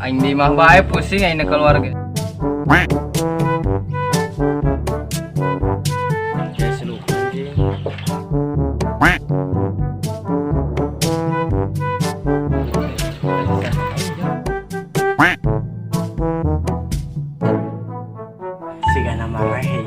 Aing di mah bae pusing aing keluarga. Guys, lu anjing. Siga nama rehe.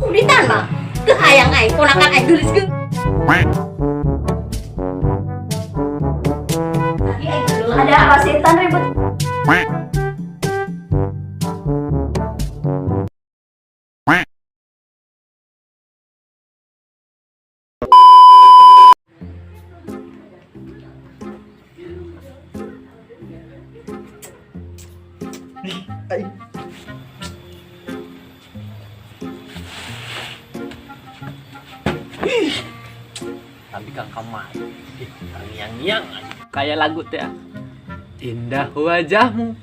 Ulitan mah, kehayang aing ponakan aing tuliskeun. Iya, dulu ada apa setan ribut. Tapi Kang Kamal, yang kayak lagu teh. Indah wajahmu,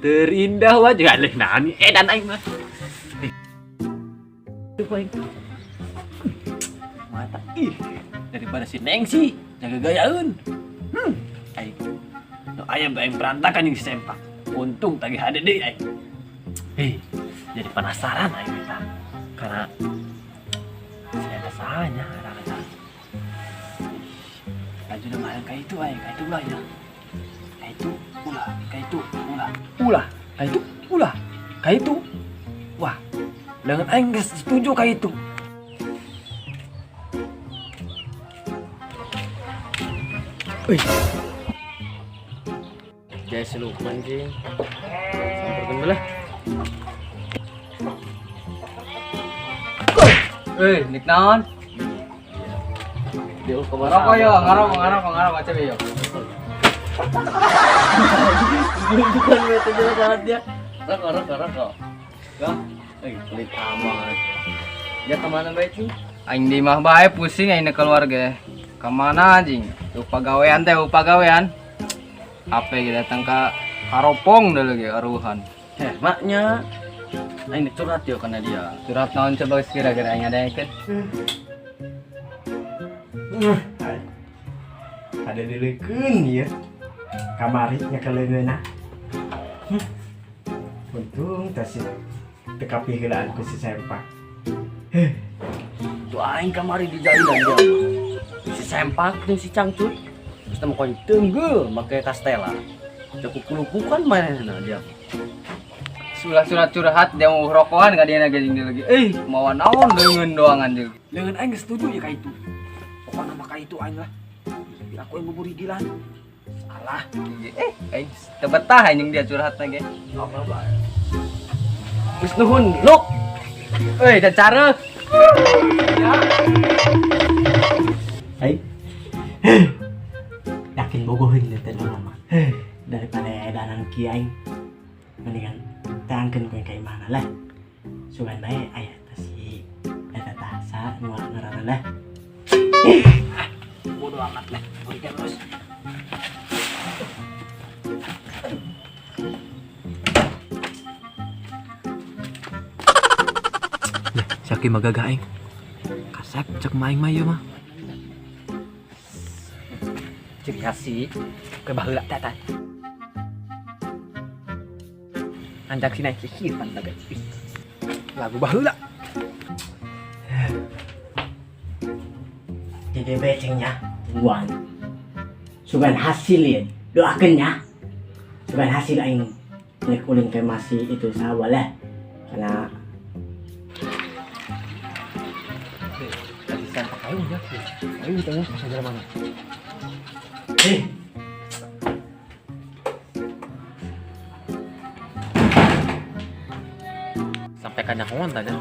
terindah wajah. Leh nani dan aing mah. Tuh aing. Mata daripada si Neng sih, jaga gayaeun. Aing. Nu aya aing berantakan yang sempak. Untung tadi ada deui aing. Jadi penasaran aing eta. Karena saya sahanya ada. Laju nama yang kayak itu aing, kayak itu ulah ya. Kayak itu ulah, kayak itu ulah. Ulah, kayak itu ulah. Kayak itu. Wah. Dengan aing geus setuju kayak itu. Guys, lu anjing. Samperkeun belah. Nik naon? Dia ngarokok yo, ngarokok aja yo. Bukan metode banget dia. Rokok. Ya, pelit amat. Ya kemana baik sih? Aing di mah bae pusing aing keluarga. Kemana anjing? Upagawean. Apa gitu datang ke Karopong dah lagi aruhan. Maknya aing curhat yo kana dia. Curhat naon coba kira-kira aing ada ikan. Ada dileukeun ya. Kamari nya kaleungeuna. Untung tas teka pikiran ku si sempak. Tuh aing kamari di jailan dia. Si sempak jeung si cangcut. Terus temu koin teunggeu make kastela. Cukup kulupukan mainan dia. Surat curhat dia mau rokokan ka dia geuning dia lagi. Mau naon leungeun doangan dia. Leungeun aing geus setuju ya ka itu. Pokokna mah ka itu aing lah. Aku yang buburi gilan. Salah. Aing teu betah anjing dia curhatna ge. Apa bae. Geus nuhun, Luk. Dan cara. Ya. Yakin bogohin teh lama. Daripada edanan kiai mendingan tangkeun ku ka imana lah. Sugan bae aya teh si eta tasa nu ngaranna lah. Bodoh amat lah. Oke, Bos. Saki magagaing. Kasep cek maing mah ieu mah. Ciri hasi ke baheula tata. Anjak sina sisipan tagih. Lagu baheula. Jadi becengnya buan. Sugan hasil ya. Doakeun nya. Sugan hasil aing nek ulin ke masih itu sawah lah. Karena tadi sempak aing ya. Aing ditanya saudara mana? Sampai ka nyahoan tanya.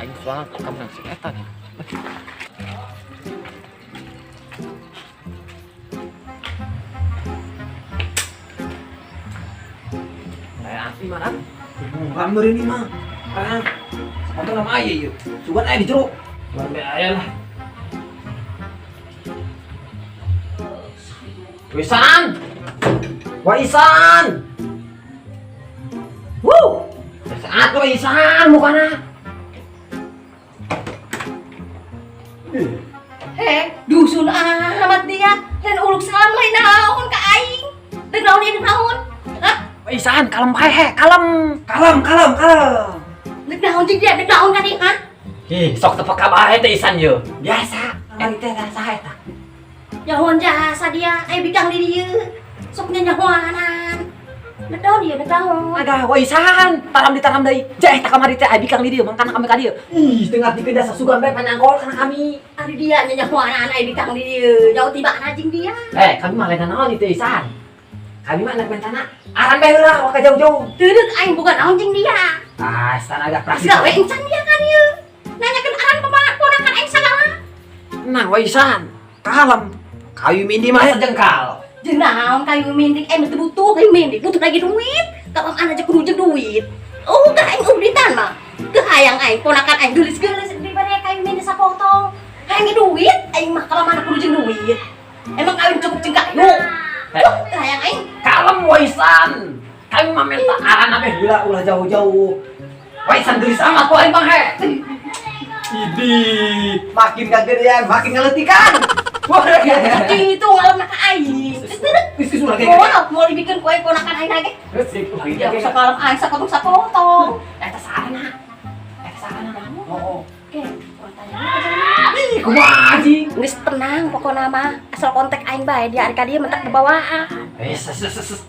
Aing soal kamu nang si eta nih. Asli mana? Bukan ini mah. Karena apa nama ayah yuk? Cuman ayah di jeruk. Cuman ayah lah. Wisan, Waisan. Saat Waisan mukana. Dusun amat dia. Dan uluk salam lain naon ka aing. Deuk naon ieu deuk naon? Hah? Isan, kalem bae he, kalem. Kalem. Deuk naon jeung dia, deuk naon ka dieu, hah? Ih, sok tepek ka bae teh Isan ye. Biasa, ari teh rasa eta. Nyahoan jasa dia, aya bikang di dieu. Sok nyanyahoanan. Deuk naon dieu, deuk naon? Agak Isan, taram deui. Jeh tak kamari teh abi kang di dieu, mangkana kami ka dieu. Ih, tengah dipindah sasugan bae panyanggol kana kami. Ari dia nyanyahoanan aya bikang di dieu. Jauh tibana jeung dia. Kami mah lain naon itu Isan. Kami mah anak bencana. Aran bae heula, waka jauh-jauh. Deudeuh aing bukan naon jeung dia. Ah, Isan agak praktis. Gawe encan dia ka dieu. Nanyakeun aran ponakan aing sagala. Nah, Isan, kalem. Kayu mindi mah jengkal. Jeung naon kayu mindik teu butuh kayu mindik, butuh lagi duit. Kapam ana aja kudu jeung duit. Oh, tah aing uditan mah. Teu hayang aing ponakan aing geulis-geulis dibere kayu mindik sapotong. Hayang duit, aing mah kalau mana kudu jeung duit. Emang kawin cukup jeung kayu? Teu hayang aing. Kalem Waisan. Kami mah minta aran abe heula ulah jauh-jauh. Waisan geulis amat ku aing mah he. Idih, makin gagedean, makin ngeletikan. Wah, Itu ngalemna ka aing. Bisnis ulah Mau dibikin kue ponakan aing lagi. Resik ulah Ya gitu. sakalem aing sapotong. Eta sarana. Kamu? Oh. Oke, mau tanya apa Ih, kumaha anjing? Geus tenang pokona mah. Asal kontak aing bae di ari ka dieu mentak bebawaan.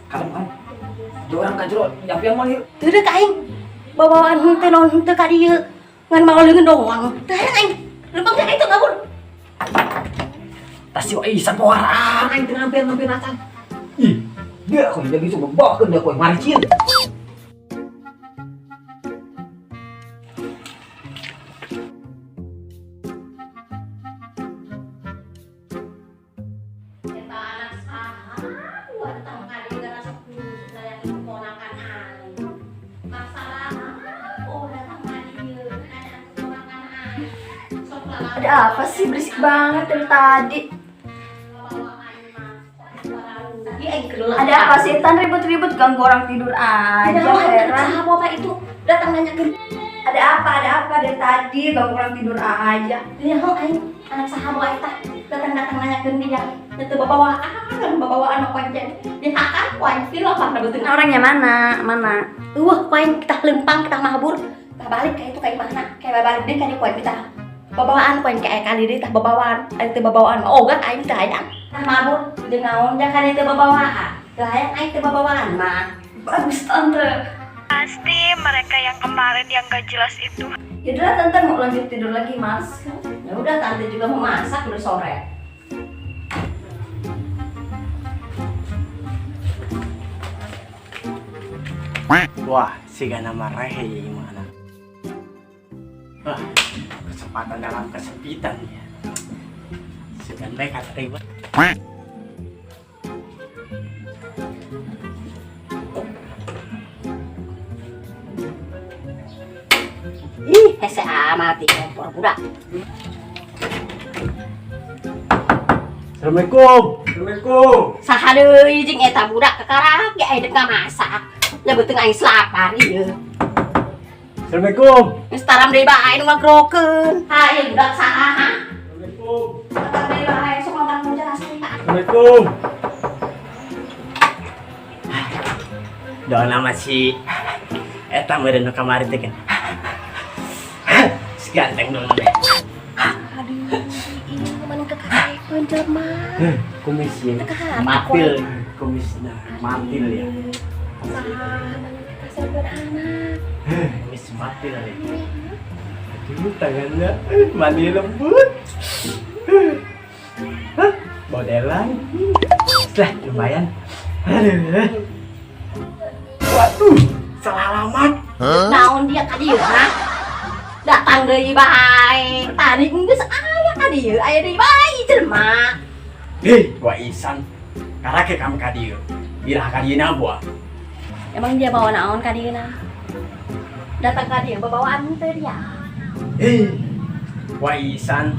Kalem. Dua orang kajero, yang mau yuk. Teu deuk aing. Bawaan henteu naon henteu ka dieu. Ngan mau leungeun doang. Teu hayang aing. Lempang teh itu ngabur. Tas si Waisan poharaan aing teu ngambil acan. Ih, dia aku jadi coba bawakeun dia kowe maricin. Ada apa sih berisik banget dari tadi? Ada apa sih Tan ribut-ribut ganggu orang tidur aja heran. Apa itu datang nanyakeun. Ada apa dari tadi ganggu orang tidur aja. Dia hong aing anak sahabat eta datang nanyakeun dia. Teu babawaan apa jadi. Dia akan poin pilo apa beuteung. Orangnya mana? Poin kita lempang kita mabur. Balik kayak itu kayak mana? Kayak balik deh kayak poin kita. Babawaan poin kayak kali deh tah babawaan. Ari teu babawaan. Oh, gak aing teh hayang. Tah mabur jeung naon da kali teu babawaan. Teu hayang aing teu babawaan mah. Bagus Tante. Pasti mereka yang kemarin yang gak jelas itu. Yaudah Tante mau lanjut tidur lagi Mas. Ya udah tante juga mau masak udah sore. Wah, si Gana marahe gimana? Wah, kesempatan dalam kesempitan ya. Si Gana kata ribet. Ih, hese amat kompor budak. Assalamualaikum. Saha deui jeung eta budak kekarang ge aya deuk ngamasak. Nya beuteung aing lapar ieu. Assalamualaikum. Geus taram deui bae nu ngagrokeun. Ha, ieu budak saha ha? Assalamualaikum. Taram deui bae sok ngomong menjelaskeun ka. Assalamualaikum. Doa nama si eta meureun nu kamari teh kan. Si ganteng dong namanya. Aduh, ieu mana kekarekeun jelema. Kumis ya. Teka Matil. Kumisna matil ya. Kasar anak. Kumis matil ya. Aduh tangannya mani lembut. Hah? Modelan. Lah lumayan. Aduh. Waduh, salah alamat. Naon dia ka dieu ha? Datang deui bae. Tadi geus aya ka dieu, aya deui bae jelema. Waisan. Karake kamu ka dieu. Birah ka dieu na buah. Emang dia bawa naon ka dieu na? Datang ka dieu babawaan teh dia. Waisan.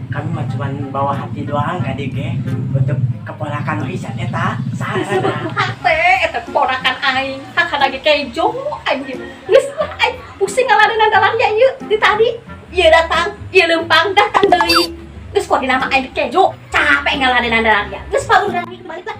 Kami mah cuman bawa hati doang ka dieu ge untuk keponakan Waisan eta. Sarana. Hate eta ponakan aing, hakana ge kejo anjing. Geus lah aing pusing ngaladenan dalan dia ieu di tadi. Ieu datang, ieu lempang datang deui. Geus kok dinama aing kejo. capek ngeladen anda dia. Geus paul lagi kembali lah.